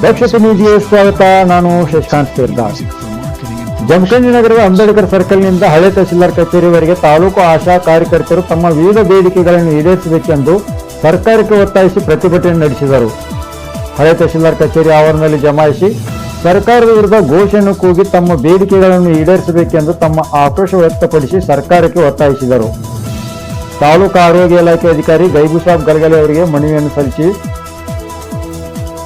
ದಕ್ಷತೆ ನ್ಯೂಸ್ಗೆ ಸ್ವಾಗತ. ನಾನು ಶಶಿಕಾಂತ್ ಸೇರ್ದಾರ್. ಜಮಖಂಡಿ ನಗರದ ಅಂಬೇಡ್ಕರ್ ಸರ್ಕಲ್ನಿಂದ ಹಳೆ ತಹಸೀಲ್ದಾರ್ ಕಚೇರಿವರೆಗೆ ತಾಲೂಕು ಆಶಾ ಕಾರ್ಯಕರ್ತರು ತಮ್ಮ ವಿವಿಧ ಬೇಡಿಕೆಗಳನ್ನು ಈಡೇರಿಸಬೇಕೆಂದು ಸರ್ಕಾರಕ್ಕೆ ಒತ್ತಾಯಿಸಿ ಪ್ರತಿಭಟನೆ ನಡೆಸಿದರು. ಹಳೆ ತಹಸೀಲ್ದಾರ್ ಕಚೇರಿ ಆವರಣದಲ್ಲಿ ಜಮಾಯಿಸಿ ಸರ್ಕಾರದ ವಿರುದ್ಧ ಘೋಷಣೆ ಕೂಗಿ ತಮ್ಮ ಬೇಡಿಕೆಗಳನ್ನು ಈಡೇರಿಸಬೇಕೆಂದು ತಮ್ಮ ಆಕ್ರೋಶ ವ್ಯಕ್ತಪಡಿಸಿ ಸರ್ಕಾರಕ್ಕೆ ಒತ್ತಾಯಿಸಿದರು. ತಾಲೂಕು ಆರೋಗ್ಯ ಇಲಾಖೆ ಅಧಿಕಾರಿ ಗೈಬುಸಾಬ್ ಗಲಗಲೆ ಅವರಿಗೆ ಮನವಿಯನ್ನು ಸಲ್ಲಿಸಿ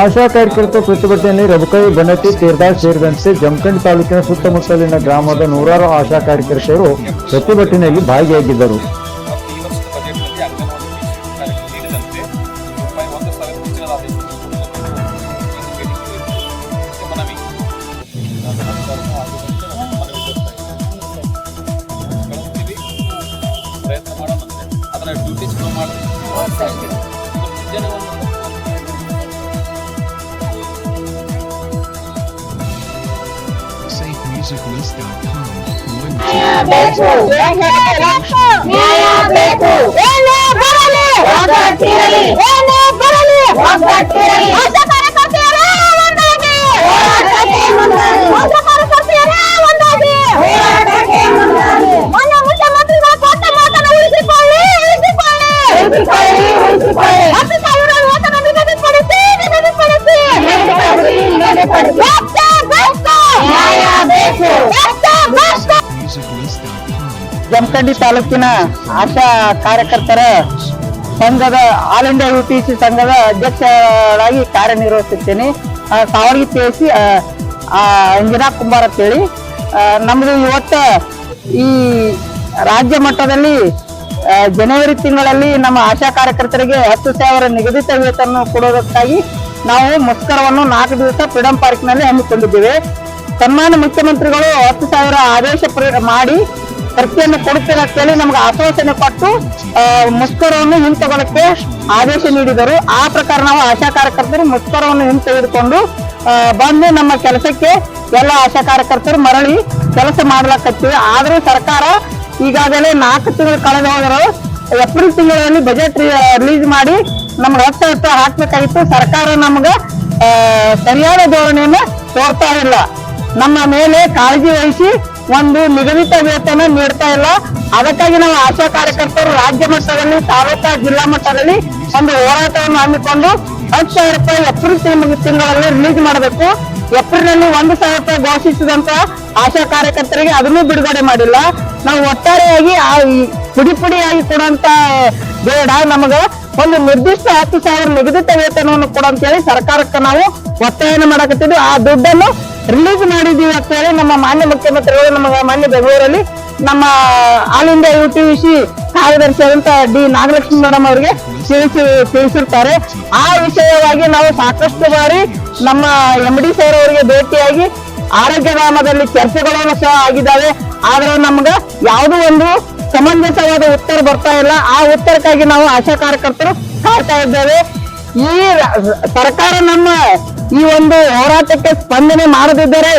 ಆಶಾ ಕಾರ್ಯಕರ್ತರ ಪ್ರತಿಭಟನೆಯಲ್ಲಿ ರಬಕೈ, ಬನಟ್ಟಿ, ತೀರ್ದಾಳ್ ಸೇರಿದಂತೆ ಜಮಖಂಡಿ ತಾಲೂಕಿನ ಸುತ್ತಮುತ್ತಲಿನ ಗ್ರಾಮದ ನೂರಾರು ಆಶಾ ಕಾರ್ಯಕರ್ತರು ಪ್ರತಿಭಟನೆಯಲ್ಲಿ ಭಾಗಿಯಾಗಿದ್ದರು. ಜಮಖಂಡಿ ತಾಲೂಕಿನ ಆಶಾ ಕಾರ್ಯಕರ್ತರ ಸಂಘದ ಆಲ್ ಇಂಡಿಯಾ UPC ಸಂಘದ ಅಧ್ಯಕ್ಷರಾಗಿ ಕಾರ್ಯನಿರ್ವಹಿಸುತ್ತೇನೆ. ಸಾವರ್ಗಿ ಪೇಸಿ ಅಂಜನಾ ಕುಂಬಾರ್ ಅಂತೇಳಿ. ನಮ್ದು ಇವತ್ತ ಈ ರಾಜ್ಯ ಮಟ್ಟದಲ್ಲಿ ಜನವರಿ ತಿಂಗಳಲ್ಲಿ ನಮ್ಮ ಆಶಾ ಕಾರ್ಯಕರ್ತರಿಗೆ 10,000 ನಿಗದಿತ ವೇತನ ಕೊಡೋದಕ್ಕಾಗಿ ನಾವು ಮುಷ್ಕರವನ್ನು 4 ದಿವಸ ಫ್ರೀಡಂ ಪಾರ್ಕ್ನಲ್ಲಿ ಹಮ್ಮಿಕೊಂಡಿದ್ದೇವೆ. ಸನ್ಮಾನ್ಯ ಮುಖ್ಯಮಂತ್ರಿಗಳು 10,000 ಆದೇಶ ಮಾಡಿ ಪ್ರತಿಯನ್ನು ಕೊಡುತ್ತೇನೆ ಅಂತೇಳಿ ನಮ್ಗೆ ಆಶ್ವಾಸನೆ ಕೊಟ್ಟು ಮುಷ್ಕರವನ್ನು ಹಿಂತೆಗೊಳ್ಳಕ್ಕೆ ಆದೇಶ ನೀಡಿದರು. ಆ ಪ್ರಕಾರ ನಾವು ಆಶಾ ಕಾರ್ಯಕರ್ತರು ಮುಷ್ಕರವನ್ನು ಹಿಂತೆಗೆದುಕೊಂಡು ಬಂದು ನಮ್ಮ ಕೆಲಸಕ್ಕೆ ಎಲ್ಲ ಆಶಾ ಕಾರ್ಯಕರ್ತರು ಮರಳಿ ಕೆಲಸ ಮಾಡ್ಲಕತ್ತೀವಿ. ಆದ್ರೂ ಸರ್ಕಾರ ಈಗಾಗಲೇ 4 ತಿಂಗಳು ಕಳೆದು ಹೋದರು. ಏಪ್ರಿಲ್ ತಿಂಗಳಲ್ಲಿ ಬಜೆಟ್ ರಿಲೀಸ್ ಮಾಡಿ ನಮ್ಗೆ 10,000 ಹಾಕ್ಬೇಕಾಗಿತ್ತು. ಸರ್ಕಾರ ನಮ್ಗೆ ಸರಿಯಾದ ಧೋರಣೆಯನ್ನು ತೋರ್ತಾ ಇಲ್ಲ. ನಮ್ಮ ಮೇಲೆ ಕಾಳಜಿ ವಹಿಸಿ ಒಂದು ನಿಗದಿತ ವೇತನ ನೀಡ್ತಾ ಇಲ್ಲ. ಅದಕ್ಕಾಗಿ ನಾವು ಆಶಾ ಕಾರ್ಯಕರ್ತರು ರಾಜ್ಯ ಮಟ್ಟದಲ್ಲಿ, ತಾಲೂಕಾ, ಜಿಲ್ಲಾ ಮಟ್ಟದಲ್ಲಿ ಒಂದು ಹೋರಾಟವನ್ನು ಹಮ್ಮಿಕೊಂಡು 10,000 ರೂಪಾಯಿ ಏಪ್ರಿಲ್ ತಿಂಗಳಲ್ಲಿ ರಿಲೀಸ್ ಮಾಡಬೇಕು. ಏಪ್ರಿಲ್ ನಲ್ಲಿ 1,000 ರೂಪಾಯಿ ಘೋಷಿಸಿದಂತ ಆಶಾ ಕಾರ್ಯಕರ್ತರಿಗೆ ಅದನ್ನೂ ಬಿಡುಗಡೆ ಮಾಡಿಲ್ಲ. ನಾವು ಒಟ್ಟಾರೆಯಾಗಿ ಪುಡಿಯಾಗಿ ಕೊಡುವಂತ ಬೇಡ, ನಮಗ ಒಂದು ನಿರ್ದಿಷ್ಟ 10,000 ನಿಗದಿತ ವೇತನವನ್ನು ಕೊಡಂತೇಳಿ ಸರ್ಕಾರಕ್ಕೆ ನಾವು ಒತ್ತಾಯನ ಮಾಡಕತ್ತಿದ್ವಿ. ಆ ದುಡ್ಡನ್ನು ರಿಲೀಸ್ ಮಾಡಿದೀವಿ ಅಂತ ಹೇಳಿ ನಮ್ಮ ಮಾನ್ಯ ಮುಖ್ಯಮಂತ್ರಿಗಳು ನಮಗೆ ಮಾನ್ಯ ಬೆಂಗಳೂರಲ್ಲಿ ನಮ್ಮ ಆಲ್ ಇಂಡಿಯಾ UPC ಕಾರ್ಯದರ್ಶಿಯಾದಂತ ಡಿ ನಾಗಲಕ್ಷ್ಮಿ ಮೇಡಮ್ ಅವರಿಗೆ ತಿಳಿಸಿರ್ತಾರೆ. ಆ ವಿಷಯವಾಗಿ ನಾವು ಸಾಕಷ್ಟು ಬಾರಿ ನಮ್ಮ MD ಸರ್ ಅವರಿಗೆ ಭೇಟಿಯಾಗಿ ಆರೋಗ್ಯ ಧಾಮದಲ್ಲಿ ಚರ್ಚೆಗಳನ್ನು ಸಹ ಆಗಿದ್ದಾವೆ. ಆದ್ರೆ ನಮ್ಗೆ ಯಾವುದೋ ಒಂದು ಸಮಂಜಸವಾದ ಉತ್ತರ ಬರ್ತಾ ಇಲ್ಲ. ಆ ಉತ್ತರಕ್ಕಾಗಿ ನಾವು ಆಶಾ ಕಾರ್ಯಕರ್ತರು ಕಾಡ್ತಾ ಇದ್ದೇವೆ. ಈ ಸರ್ಕಾರ ನಮ್ಮ ಈ ಒಂದು ಹೋರಾಟಕ್ಕೆ ಸ್ಪಂದನೆ ಮಾಡದಿದ್ದರೆ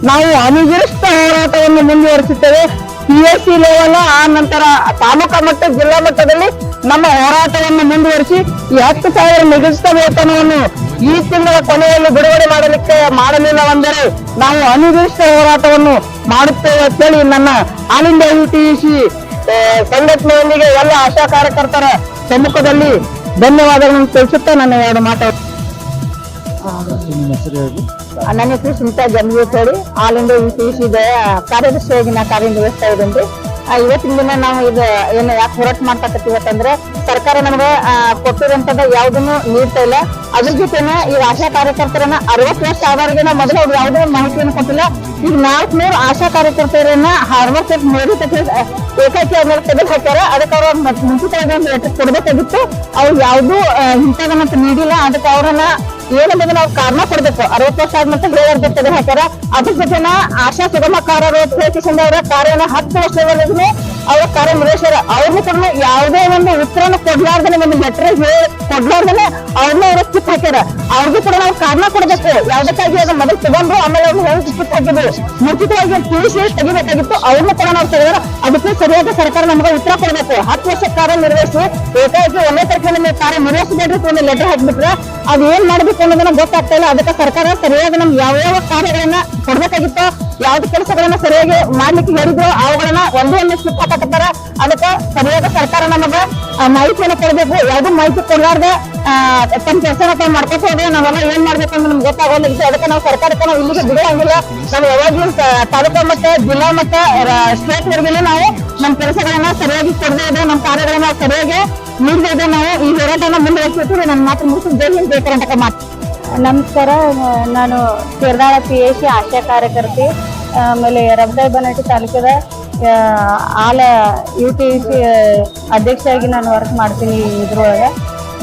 ನಾವು ಅನಿರ್ದಿಷ್ಟ ಹೋರಾಟವನ್ನು ಮುಂದುವರಿಸುತ್ತೇವೆ. PSC ಲೆವೆಲ್, ಆ ನಂತರ ತಾಲೂಕಾ ಮಟ್ಟ, ಜಿಲ್ಲಾ ಮಟ್ಟದಲ್ಲಿ ನಮ್ಮ ಹೋರಾಟವನ್ನು ಮುಂದುವರಿಸಿ ಈ 10,000 ನಿಗದಿತ ವೇತನವನ್ನು ಈ ತಿಂಗಳ ಕೊನೆಯಲ್ಲಿ ಬಿಡುಗಡೆ ಮಾಡಲಿಲ್ಲವೆಂದರೆ ನಾವು ಅನಿರ್ದಿಷ್ಟ ಹೋರಾಟವನ್ನು ಮಾಡುತ್ತೇವೆ ಅಂತೇಳಿ ನನ್ನ ಆಲ್ ಇಂಡಿಯಾ UPC ಸಂಘಟನೆಯೊಂದಿಗೆ ಎಲ್ಲ ಆಶಾ ಕಾರ್ಯಕರ್ತರ ಸಮ್ಮುಖದಲ್ಲಿ ಧನ್ಯವಾದಗಳನ್ನು ತಿಳಿಸುತ್ತಾ ನನ್ನ 2 ಮಾತು. ನನ್ನ ಹೆಸರು ಸುಮಿತಾ ಜಮಗೇಶ್ ಹೇಳಿ ಆಲ್ ಇಂಡಿಯಾ UPC ಕಾರ್ಯದರ್ಶಿಯಾಗಿ ನಾ ಕಾರ್ಯನಿರ್ವಹಿಸ್ತಾ ಇದ್ದೇನೆ. ಇವತ್ತಿನ ದಿನ ನಾವು ಇದು ಏನು ಯಾಕೆ ಹೋರಾಟ ಮಾಡ್ತಕ್ಕಂತೀವಿ ಅಂತಂದ್ರೆ ಸರ್ಕಾರ ನಮ್ಗೆ ಕೊಟ್ಟಿರೋಂಥದ್ದು ಯಾವುದನ್ನು ನೀಡ್ತಾ ಇಲ್ಲ. ಅದ್ರ ಜೊತೆನೆ ಈಗ ಆಶಾ ಕಾರ್ಯಕರ್ತರನ್ನ 60 ವರ್ಷ ಆದವರಿಗೆ ಮೊದಲು ಅವ್ರು ಯಾವುದೇ ಮಾಹಿತಿಯನ್ನು ಕೊಟ್ಟಿಲ್ಲ. ಈಗ 400 ಆಶಾ ಕಾರ್ಯಕರ್ತರನ್ನ 60 ವರ್ಷ ಏಕಾಕಿ ಆದ್ಮೇಲೆ ತೆಗೆದು ಹಾಕ್ಯಾರ. ಅದಕ್ಕೆ ಅವ್ರ ಮುಂಚಿತವಾಗಿ ಒಂದು ಲೆಟರ್ ಕೊಡ್ಬೇಕಾಗಿತ್ತು. ಅವ್ರು ಯಾವ್ದು ಇಂಥದನ್ನ ನೀಡಿಲ್ಲ. ಅದಕ್ಕೆ ಅವ್ರನ್ನ ಏನಂದ್ರೆ ನಾವು ಕಾರಣ ಕೊಡ್ಬೇಕು. 60 ವರ್ಷ ಆದ್ಮೇಲೆ ಹೇಳೋದ್ರ ತೆಗೆದು ಹಾಕ್ಯಾರ. ಅದ್ರ ಜೊತೆನ ಆಶಾ ಸುಗಮಕಾರರು ಅವರ ಕಾರ್ಯನ 10 ವರ್ಷದವರೆಗೂ ಅವರ ಕಾರ್ಯ ನಿರ್ವಹಿಸ್ಯಾರ. ಅವ್ರನ್ನ ಕೂಡ ಯಾವುದೇ ಒಂದು ಉತ್ತರನ ಕೊಡ್ಲಾರ್ದನೆ ಒಂದು ಲೆಟರ್ ಕೊಡ್ಲಾರ್ದನೆ ಅವ್ರನ್ನ ಅವ್ರ ಸ್ಕಿಪ್ ಹಾಕ್ಯಾರ. ಅವ್ರಿಗೂ ಕೂಡ ನಾವು ಕಾರಣ ಕೊಡ್ಬೇಕು. ಯಾವ್ದಕ್ಕಾಗಿ ಅದನ್ನ ಮೊದಲು ತಗೊಂಡ್ರು ಆಮೇಲೆ ಅವ್ರನ್ನ ಹೇಳಿ ಸ್ಕಿಪ್ ಹಾಕಿದ್ರು. ಮುಂಚಿತವಾಗಿ ತಿಳಿಸಿ ತೆಗಿಬೇಕಾಗಿತ್ತು. ಅವ್ರನ್ನ ಕೂಡ ನಾವು ತೆಗೆದ್ರ ಅದಕ್ಕೆ ಸರಿಯಾದ ಸರ್ಕಾರ ನಮ್ಗೆ ಉತ್ತರ ಕೊಡ್ಬೇಕು. 10 ವರ್ಷ ಕಾರ್ಯ ನಿರ್ವಹಿಸಿ ಏಕಾಏಕಿ 1ನೇ ತಾರೀಕಿನ ಕಾರ್ಯ ನಿರ್ವಹಿಸಬೇಡ್ರಿ ಒಂದು ಲೆಟರ್ ಹಾಕ್ಬಿಟ್ರೆ ಅದ್ ಏನ್ ಮಾಡ್ಬೇಕು ಅನ್ನೋದನ್ನ ಗೊತ್ತಾಗ್ತಾ ಇಲ್ಲ. ಅದಕ್ಕೆ ಸರ್ಕಾರ ಸರಿಯಾಗಿ ನಮ್ಗೆ ಯಾವ ಕಾರ್ಯಗಳನ್ನ ಕೊಡ್ಬೇಕಾಗಿತ್ತು, ಯಾವ್ದು ಕೆಲಸಗಳನ್ನ ಸರಿಯಾಗಿ ಮಾಡ್ಲಿಕ್ಕೆ ಹೇಳಿದ್ರು ಅವುಗಳನ್ನ ಒಂದೇ ಸ್ಕಿಪ್ ಹಾಕತ್ತಾರ. ಅದಕ್ಕೆ ಸರಿಯಾದ ಸರ್ಕಾರ ನಮಗ ಮಾಹಿತಿಯನ್ನ ಕೊಡ್ಬೇಕು. ಯಾವ್ದು ಮಾಹಿತಿ ಕೊಡ್ಲಾರ್ದೆ ತಮ್ಮ ಕೆಲಸನ ತಾವು ಮಾಡ್ಕೊತ ಹೋದ್ರೆ ನಾವೆಲ್ಲ ಏನ್ ಮಾಡ್ಬೇಕು ಅಂತ ನಮ್ಗೆ ಗೊತ್ತಾಗೋಲ್ಲ. ಅದಕ್ಕೆ ನಾವು ಸರ್ಕಾರಕ್ಕೆ ನಾವು ಇಲ್ಲಿಗೆ ಬಿಡುವಂಗಿಲ್ಲ. ನಾವು ಯಾವಾಗ್ಲೂ ತಾಲೂಕಾ ಮಟ್ಟ, ಜಿಲ್ಲಾ ಮಟ್ಟ, ಸ್ಟೇಟ್ ವರೆಗೂ ನಾವು ನಮ್ಮ ಕೆಲಸಗಳನ್ನ ಸರಿಯಾಗಿ ಕೊಡದೇ ಇದೆ, ನಮ್ಮ ಕಾರ್ಯಗಳನ್ನ ಸರಿಯಾಗಿ ನೀಡದೇ ಇದೆ. ನಾವು ಈ ಹೋರಾಟನ ಮುಂದುವರಿಸ್ತೀವಿ. ನನ್ನ ಮಾತು ಮುಗಿಸಿ ಜೈ ಹಿಂದ್ ಜೈ ಕರ್ನಾಟಕ ಮಾತು. ನಮಸ್ಕಾರ, ನಾನು ಶಿರ್ದಾಳ PAC ಆಶಾ ಕಾರ್ಯಕರ್ತೆ. ಆಮೇಲೆ ರಬದಾಯಿ ತಾಲೂಕದ ಆಲ UTC ಅಧ್ಯಕ್ಷರಾಗಿ ನಾನು ವರ್ಕ್ ಮಾಡ್ತೀನಿ. ಇದ್ರೊಳಗೆ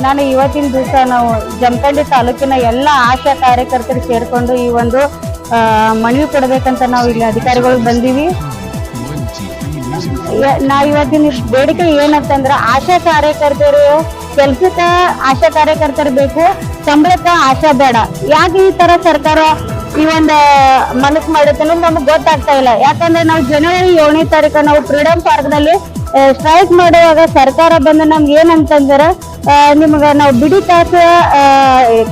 ನಾನು ಇವತ್ತಿನ ದಿವಸ ನಾವು ಜಮಖಂಡಿ ತಾಲೂಕಿನ ಎಲ್ಲ ಆಶಾ ಕಾರ್ಯಕರ್ತರು ಸೇರ್ಕೊಂಡು ಈ ಒಂದು ಮನವಿ ಕೊಡಬೇಕಂತ ನಾವು ಇಲ್ಲಿ ಅಧಿಕಾರಿಗಳು ಬಂದೀವಿ. ನಾವು ಇವತ್ತಿನ ಬೇಡಿಕೆ ಏನಂತಂದ್ರೆ ಆಶಾ ಕಾರ್ಯಕರ್ತರು ಕೆಲ್ಸಕ್ಕ ಆಶಾ ಕಾರ್ಯಕರ್ತರು ಬೇಕು, ಸಂಬಳಕ್ಕ ಆಶಾ ಬೇಡ. ಯಾಕೆ ಈ ತರ ಸರ್ಕಾರ ಈ ಒಂದು ಮನಸ್ಸು ಮಾಡುತ್ತೆ ಅನ್ನೋದು ನಮ್ಗೆ ಗೊತ್ತಾಗ್ತಾ ಇಲ್ಲ. ಯಾಕಂದ್ರೆ ನಾವು ಜನವರಿ 7ನೇ ತಾರೀಕು ನಾವು ಫ್ರೀಡಂ ಪಾರ್ಕ್ನಲ್ಲಿ ಸ್ಟ್ರೈಕ್ ಮಾಡುವಾಗ ಸರ್ಕಾರ ಬಂದು ನಮ್ಗೆ ಏನಂತಂದ್ರೆ ನಿಮ್ಗೆ ನಾವು ಬಿಡಿ ಕಾಸು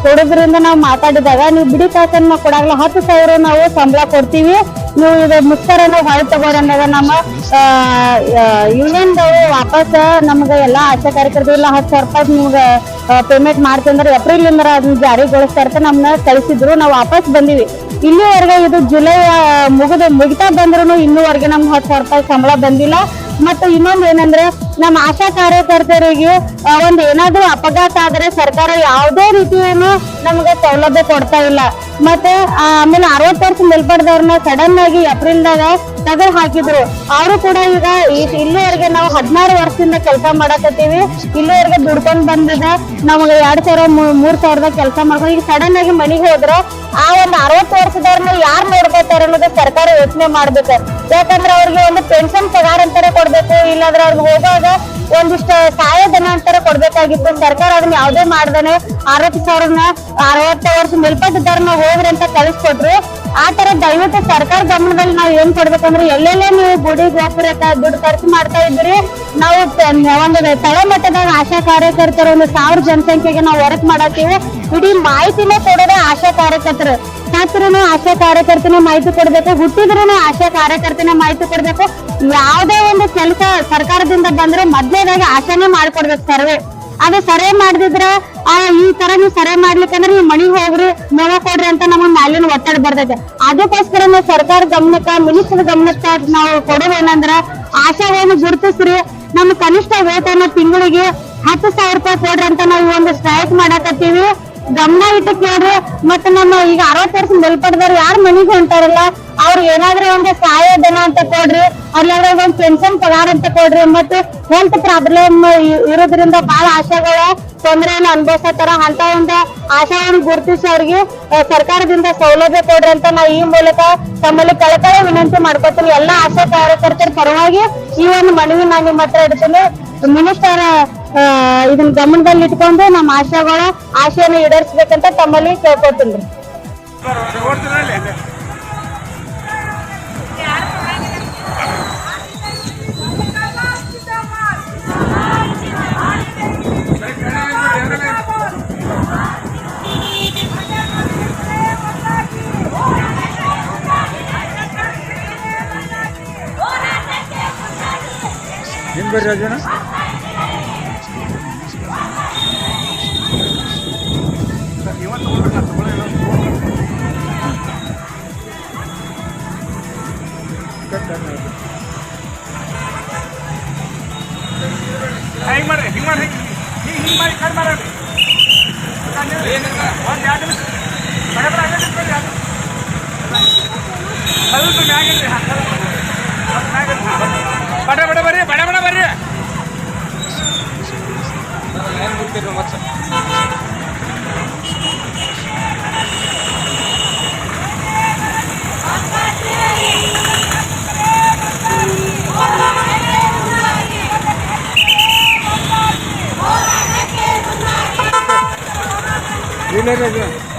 ಕೊಡೋದ್ರಿಂದ ನಾವು ಮಾತಾಡಿದಾಗ ನೀವು ಬಿಡಿ ಕಾಸನ್ನ ಕೊಡಾಗಲ್ಲ 10,000 ನಾವು ಸಂಬಳ ಕೊಡ್ತೀವಿ, ನೀವು ಇದು ಮುಸ್ತಾರ ನಾವು ಹೊಳೆ ತಗೋರಿ ಅಂದಾಗ ನಮ್ಮ ಯೂನಿಯನ್ದವರು ವಾಪಸ್ ನಮ್ಗೆ ಎಲ್ಲ ಆಶಾ ಕಾರ್ಯಕರ್ತರು ಇಲ್ಲ 10,000 ರೂಪಾಯಿ ನಿಮ್ಗೆ ಪೇಮೆಂಟ್ ಮಾಡ್ತಂದ್ರೆ ಏಪ್ರಿಲಿಂದ ಅದನ್ನ ಜಾರಿಗೊಳಿಸ್ತಾ ಇರ್ತಾರೆ. ನಮ್ಮನ್ನ ಕಳಿಸಿದ್ರು, ನಾವು ವಾಪಸ್ ಬಂದಿವಿ. ಇಲ್ಲಿವರೆಗೆ ಇದು ಜುಲೈ ಮುಗಿತಾ ಬಂದ್ರು ಇನ್ನೂವರೆಗೆ ನಮ್ಗೆ 10,000 ರೂಪಾಯಿ ಸಂಬಳ ಬಂದಿಲ್ಲ. ಮತ್ತು ಇನ್ನೊಂದು ಏನಂದ್ರೆ ನಮ್ಮ ಆಶಾ ಕಾರ್ಯಕರ್ತರಿಗೆ ಒಂದು ಏನಾದ್ರೂ ಅಪಘಾತ ಆದ್ರೆ ಸರ್ಕಾರ ಯಾವುದೇ ರೀತಿಯನ್ನು ನಮ್ಗೆ ಸೌಲಭ್ಯ ಕೊಡ್ತಾ ಇಲ್ಲ. ಮತ್ತೆ ಆಮೇಲೆ 60 ವರ್ಷ ಮೇಲ್ಪಟ್ಟದವ್ರನ್ನ ಸಡನ್ ಆಗಿ ಏಪ್ರಿಲ್ದಾಗ ತೆಗೆದು ಹಾಕಿದ್ರು. ಅವರು ಕೂಡ ಈಗ ಇಲ್ಲಿವರೆಗೆ ನಾವು 16 ವರ್ಷದಿಂದ ಕೆಲಸ ಮಾಡಕತ್ತೀವಿ. ಇಲ್ಲಿವರೆಗೆ ದುಡ್ಕೊಂಡ್ ಬಂದಿದೆ ನಮಗೆ 2,000 3,000 ಕೆಲಸ ಮಾಡ್ಕೊಂಡು ಈಗ ಸಡನ್ ಆಗಿ ಮನೆಗೆ ಹೋದ್ರೆ ಆ ಒಂದು 60 ವರ್ಷದವ್ರನ್ನ ಯಾರು ನೋಡ್ಕೋತಾರೆ ಅನ್ನೋದು ಸರ್ಕಾರ ಯೋಚನೆ ಮಾಡ್ಬೇಕು. ಯಾಕಂದ್ರೆ ಅವ್ರಿಗೆ ಒಂದು ಪೆನ್ಷನ್ ಪಗಾರ ಅಂತಾನೆ ಕೊಡ್ಬೇಕು, ಇಲ್ಲಾಂದ್ರೆ ಅವ್ರಿಗೆ ಹೋಗುವಾಗ ಒಂದಿಷ್ಟು ಸಹಾಯಧನ ಅಂತಾರ ಕೊಡ್ಬೇಕಾಗಿತ್ತು. ಸರ್ಕಾರ ಅದನ್ನ ಯಾವ್ದೇ ಮಾಡ್ದಾನೆ 60,000ನ 60 ವರ್ಷ ಮೇಲ್ಪಟ್ಟಿದ್ದವ್ರನ್ನ ಹೋಗ್ರಿ ಅಂತ ಕಳಿಸ್ಕೊಟ್ರು. ಆ ತರ ದಯವಿಟ್ಟು ಸರ್ಕಾರ ಗಮನದಲ್ಲಿ ನಾವು ಏನ್ ಕೊಡ್ಬೇಕಂದ್ರೆ ಎಲ್ಲೆಲ್ಲೇ ನೀವು ಗುಡಿ ಗೋಪುರಕ್ಕೆ ದುಡ್ಡು ಖರ್ಚು ಮಾಡ್ತಾ ಇದ್ರಿ, ನಾವು ಒಂದು ತಳಮಟ್ಟದಾಗ ಆಶಾ ಕಾರ್ಯಕರ್ತರು 1,000 ಜನಸಂಖ್ಯೆಗೆ ನಾವು ವರ್ಕ್ ಮಾಡತ್ತೀವಿ. ಇಡೀ ಮಾಹಿತಿನೇ ಕೊಡೋದೇ ಆಶಾ ಕಾರ್ಯಕರ್ತರು. ಸತ್ರುನು ಆಶಾ ಕಾರ್ಯಕರ್ತನೇ ಮಾಹಿತಿ ಕೊಡ್ಬೇಕು, ಹುಟ್ಟಿದ್ರೂ ಆಶಾ ಕಾರ್ಯಕರ್ತನೇ ಮಾಹಿತಿ ಕೊಡ್ಬೇಕು. ಯಾವುದೇ ಒಂದು ಕೆಲಸ ಸರ್ಕಾರದಿಂದ ಬಂದ್ರೆ ಮೊದ್ಲೇದಾಗಿ ಆಶಾನೇ ಮಾಡ್ಕೊಡ್ಬೇಕು ಸರ್ವೆ. ಅದು ಸರ್ವೆ ಮಾಡ್ದಿದ್ರ ಈ ತರ ನೀವು ಸರ್ವೆ ಮಾಡ್ಲಿಕ್ಕಂದ್ರೆ ನೀವು ಮನಿಗ್ ಹೋಗ್ರಿ ನೋಡ ಕೊಡ್ರಿ ಅಂತ ನಮಗ್ ಮ್ಯಾಲಿನ ಒತ್ತಡ ಬರ್ತೈತೆ. ಅದಕ್ಕೋಸ್ಕರ ನಾವು ಸರ್ಕಾರ ಗಮನಕ್ಕ ಮಿನಿಸ್ಟರ್ ಗಮನಕ್ಕ ನಾವು ಕೊಡೋದೇನಂದ್ರ ಆಶಾವನ್ನು ಗುರುತಿಸ್ರಿ, ನಮ್ಮ ಕನಿಷ್ಠ ವೇತನ ತಿಂಗಳಿಗೆ 10,000 ರೂಪಾಯಿ ಕೊಡ್ರಿ ಅಂತ ನಾವು ಒಂದು ಸ್ಟ್ರೈಕ್ ಮಾಡಕತ್ತೀವಿ. ಗಮನ ಇಟ್ಟು ಕೇಳ್ರಿ. ಮತ್ತೆ ನಮ್ಮ ಈಗ 60 ವರ್ಷ ಮೇಲ್ಪಟ್ಟದವ್ರು ಯಾರು ಮನೆಗೆ ಹೊಂಟಾರಲ್ಲ ಅವ್ರಿಗೆ ಏನಾದ್ರೂ ಒಂದು ಸಹಾಯಧನ ಅಂತ ಕೊಡ್ರಿ, ಅಲ್ಲಾದ್ರೆ ಒಂದು ಪೆನ್ಷನ್ ಪಗಾರ ಅಂತ ಕೊಡ್ರಿ. ಮತ್ತೆ ಹೆಲ್ತ್ ಪ್ರಾಬ್ಲಮ್ ಇರೋದ್ರಿಂದ ಬಹಳ ಆಶಾಗಳ ತೊಂದರೆಯನ್ನು ಅನುಭವಿಸತ್ತಾರ. ಅಂತ ಒಂದು ಆಶಾವನ್ನು ಗುರುತಿಸಿ ಅವ್ರಿಗೆ ಸರ್ಕಾರದಿಂದ ಸೌಲಭ್ಯ ಕೊಡ್ರಿ ಅಂತ ನಾವು ಈ ಮೂಲಕ ತಮ್ಮಲ್ಲಿ ಕಳಕಳಿ ವಿನಂತಿ ಮಾಡ್ಕೊತೀನಿ. ಎಲ್ಲಾ ಆಶಾ ಕಾರ್ಯಕರ್ತರ ಪರವಾಗಿ ಈ ಒಂದು ಮನವಿ ನಾನು ನಿಮ್ಮ ಹತ್ರ ಇಡ್ತೀನಿ. ಮಿನಿಸ್ಟರ್ ಇದನ್ನ ಗಮನದಲ್ಲಿ ಇಟ್ಕೊಂಡು ನಮ್ಮ ಆಶಾಗಳ ಆಶೆಯನ್ನು ಈಡೇರಿಸಬೇಕಂತ ತಮ್ಮಲ್ಲಿ ಕೇಳ್ಕೊತೀನಿ. ರಾಜನ ಹಿಂಗ್ ಮಾಡ್ರಿ, ಹಿಂಗ್ ಮಾಡ್ರಿ, ಹಿಂಗ್ ಮಾಡಿ ಕಟ್ ಮಾಡ್ರಿ. ಒಂದು 2 ನಿಮಿಷ ಬಡ ಬಡ ಬರ್ರಿ, ಬಡ ಬಡ ಬರ್ರಿ. ಏನ್ ಗೊತ್ತಿರೋ ಮತ್ತೆ ಇಲ್ಲ ರೀ ಅದು